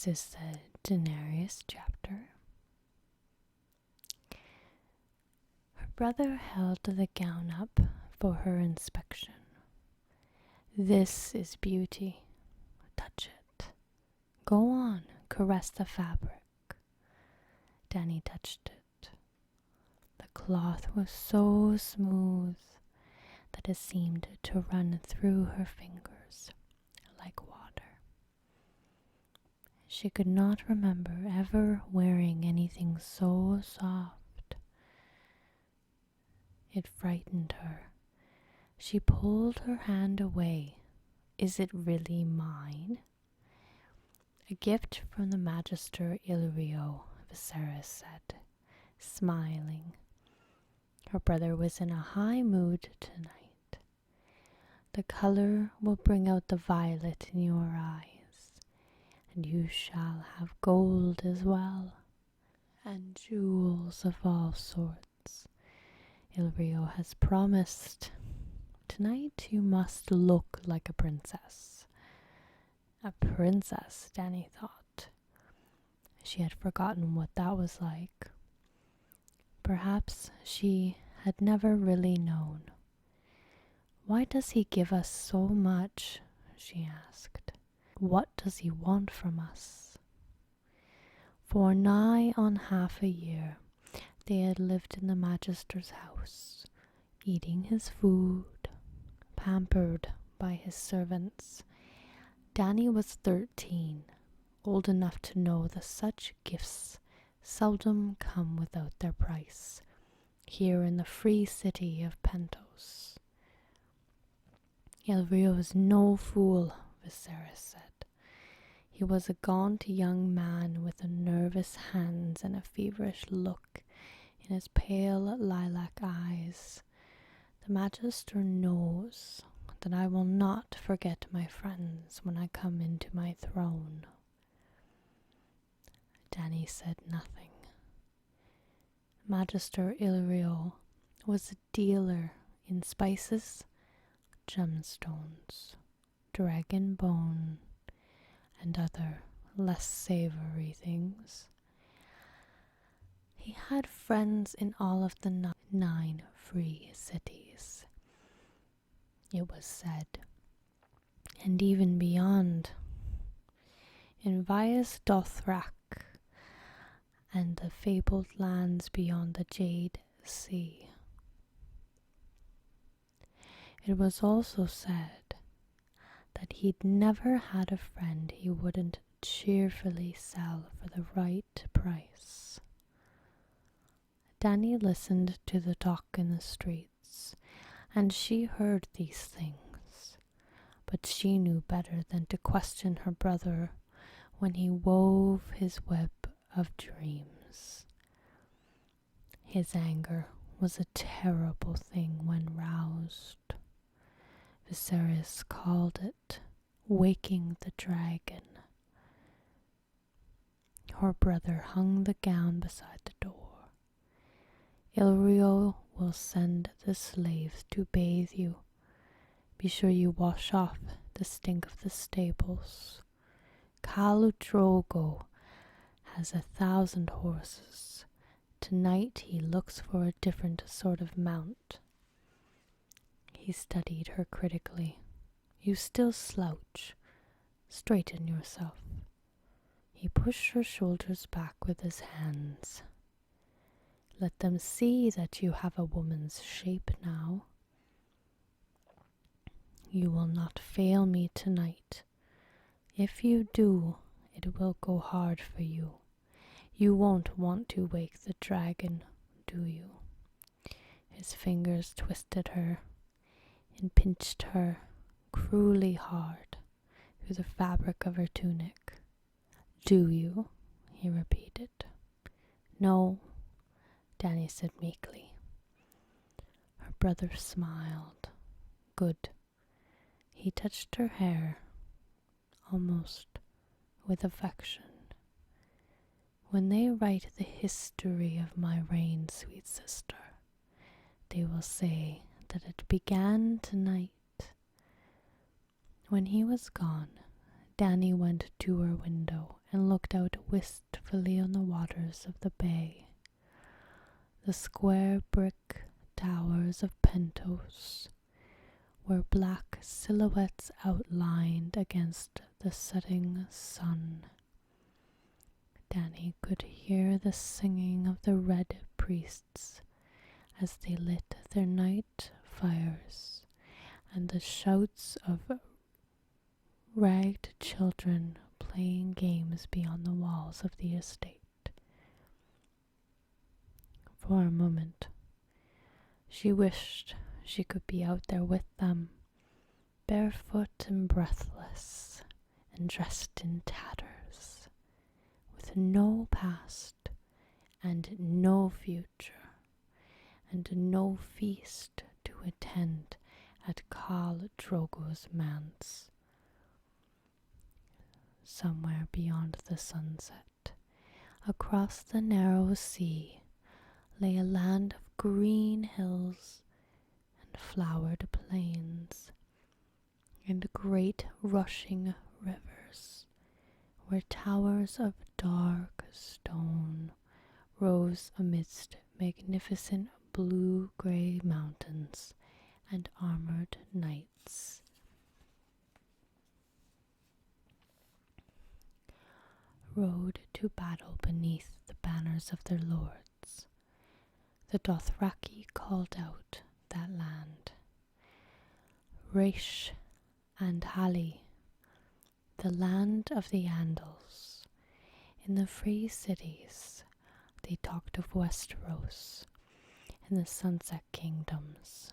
This is the Deanerys chapter. Her brother held the gown up for her inspection. This is beauty. Touch it. Go on, caress the fabric. DANY touched it. The cloth was so smooth that it seemed to run through her fingers like water. She could not remember ever wearing anything so soft. It frightened her. She pulled her hand away. Is it really mine? A gift from the Magister Illyrio, Viserys said, smiling. Her brother was in a high mood tonight. The color will bring out the violet in your eyes, and you shall have gold as well, and jewels of all sorts. Illyrio has promised. Tonight you must look like a princess. A princess, DANY thought. She had forgotten what that was like. Perhaps she had never really known. Why does he give us so much? She asked. What does he want from us? For nigh on half a year they had lived in the Magister's house, eating his food, pampered by his servants. DANY was 13, old enough to know that such gifts seldom come without their price, here in the free city of Pentos. Illyrio was no fool, Viserys said. He was a gaunt young man with nervous hands and a feverish look in his pale lilac eyes. The Magister knows that I will not forget my friends when I come into my throne. DANY said nothing. Magister Illyrio was a dealer in spices, gemstones, dragon bone, and other less savory things. He had friends in all of the 9 free cities, it was said, and even beyond, in Vias Dothrak and the fabled lands beyond the Jade Sea. It was also said that he'd never had a friend he wouldn't cheerfully sell for the right price. DANY listened to the talk in the streets, and she heard these things, but she knew better than to question her brother when he wove his web of dreams. His anger was a terrible thing when roused. Viserys called it waking the dragon. Her brother hung the gown beside the door. Illyrio will send the slaves to bathe you. Be sure you wash off the stink of the stables. Khal Drogo has 1,000 horses. Tonight he looks for a different sort of mount. He studied her critically. You still slouch. Straighten yourself. He pushed her shoulders back with his hands. Let them see that you have a woman's shape now. You will not fail me tonight. If you do, it will go hard for you. You won't want to wake the dragon, do you? His fingers twisted her and pinched her cruelly hard through the fabric of her tunic. Do you? He repeated. No, DANY said meekly. Her brother smiled. Good. He touched her hair, almost with affection. When they write the history of my reign, sweet sister, they will say that it began tonight. When he was gone, DANY went to her window and looked out wistfully on the waters of the bay. The square brick towers of Pentos were black silhouettes outlined against the setting sun. DANY could hear the singing of the red priests as they lit their night fires, and the shouts of ragged children playing games beyond the walls of the estate. For a moment, she wished she could be out there with them, barefoot and breathless, and dressed in tatters, with no past and no future, and no feast to attend at Khal Drogo's manse. Somewhere beyond the sunset, across the narrow sea, lay a land of green hills and flowered plains, and great rushing rivers, where towers of dark stone rose amidst magnificent blue-gray mountains and armored knights. Rode to battle beneath the banners of their lords. The Dothraki called out that land. Raish and Hali, the land of the Andals. In the free cities, they talked of Westeros and the Sunset Kingdoms.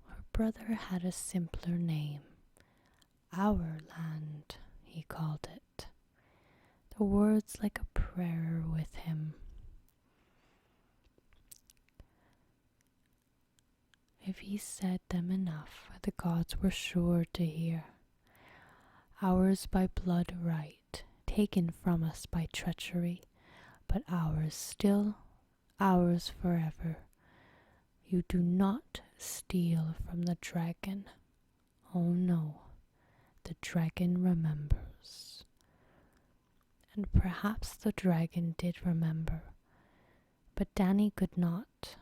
Her brother had a simpler name. Our land, he called it. The words like a prayer with him. If he said them enough, the gods were sure to hear. Ours by blood right, taken from us by treachery, but ours still, ours forever. You do not steal from the dragon. Oh no, the dragon remembers. And perhaps the dragon did remember, but DANY could not.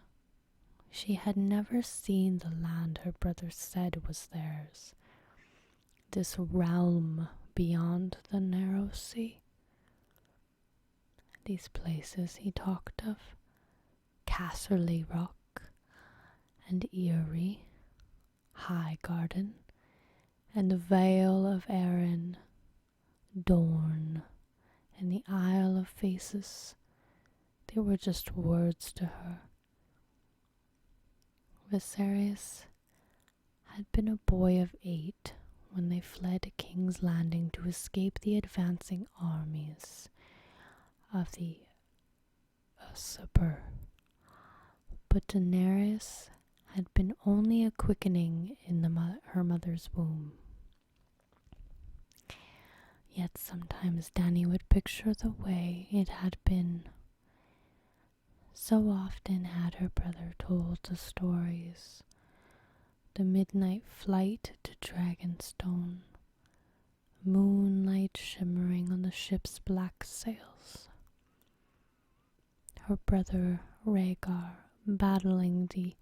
She had never seen the land her brother said was theirs, this realm beyond the narrow sea. These places he talked of, Casterly Rock and Eyrie, High Garden, and the Vale of Arryn, Dorne, and the Isle of Faces, they were just words to her. Viserys had been a boy of 8 when they fled King's Landing to escape the advancing armies of the Usurper. But Daenerys had been only a quickening in her mother's womb. Yet sometimes DANY would picture the way it had been. So often had her brother told the stories. The midnight flight to Dragonstone, moonlight shimmering on the ship's black sails. Her brother Rhaegar battling the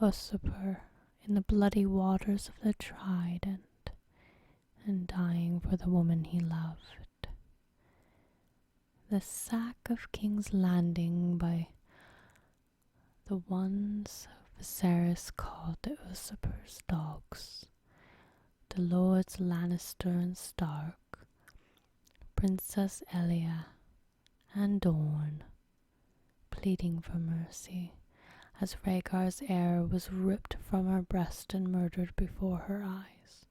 Usurper in the bloody waters of the Trident and dying for the woman he loved. The sack of King's Landing by the ones Viserys called the Usurper's dogs, the Lords Lannister and Stark, Princess Elia and Dorne, pleading for mercy as Rhaegar's heir was ripped from her breast and murdered before her eyes.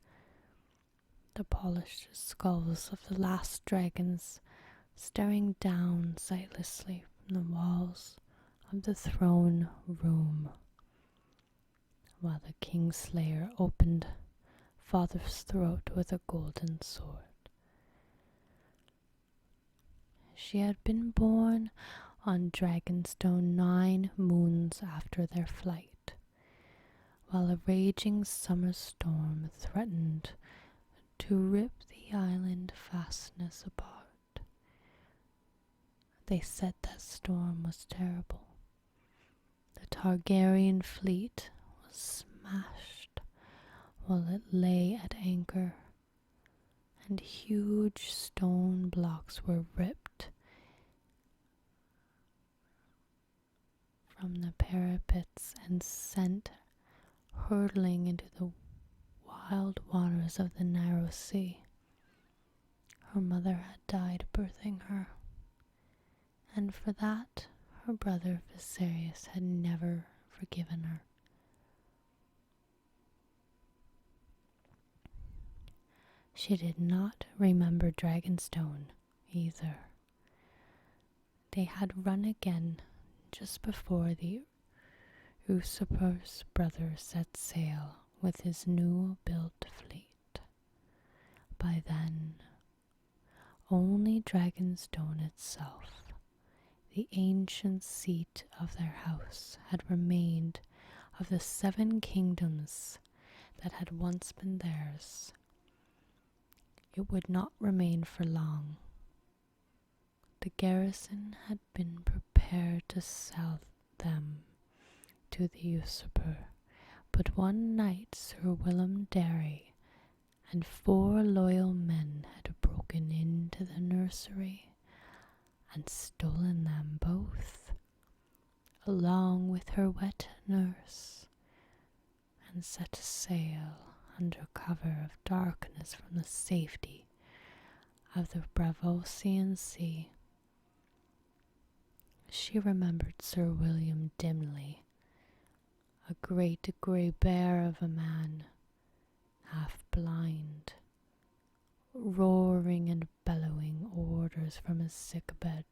The polished skulls of the last dragons staring down sightlessly from the walls of the throne room, while the Kingslayer opened father's throat with a golden sword. She had been born on Dragonstone 9 moons after their flight, while a raging summer storm threatened to rip the island fastness apart. They said that storm was terrible. The Targaryen fleet was smashed while it lay at anchor, and huge stone blocks were ripped from the parapets and sent hurtling into the wild waters of the narrow sea. Her mother had died birthing her, and for that her brother Viserys had never forgiven her. She did not remember Dragonstone either. They had run again just before the usurper's brother set sail with his new built fleet. By then, only Dragonstone itself, the ancient seat of their house, had remained of the 7 kingdoms that had once been theirs. It would not remain for long. The garrison had been prepared to sell them to the usurper, but one night Sir Willem Darry and 4 loyal men had broken into the nursery and stolen them both, along with her wet nurse, and set sail under cover of darkness from the safety of the Braavosian Sea. She remembered Sir William dimly, a great grey bear of a man, half blind, roaring and bellowing orders from his sick bed.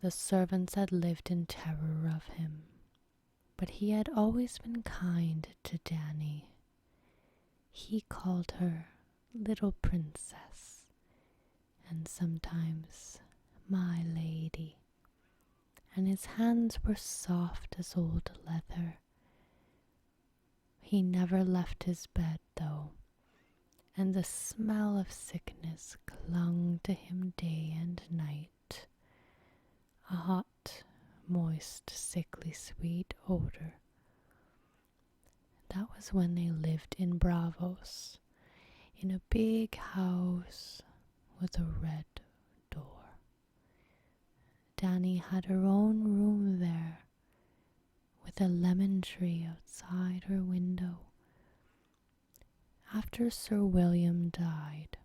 The servants had lived in terror of him, but he had always been kind to DANY. He called her little princess, and sometimes my lady, and his hands were soft as old leather. He never left his bed, though, and the smell of sickness clung to him day and night, a hot, moist, sickly sweet odor. That was when they lived in Braavos, in a big house with a red door. DANY had her own room there, with a lemon tree outside her window. After Sir William died,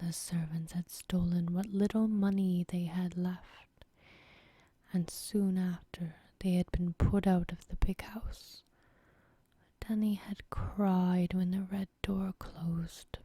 the servants had stolen what little money they had left, and soon after they had been put out of the big house. DANY had cried when the red door closed.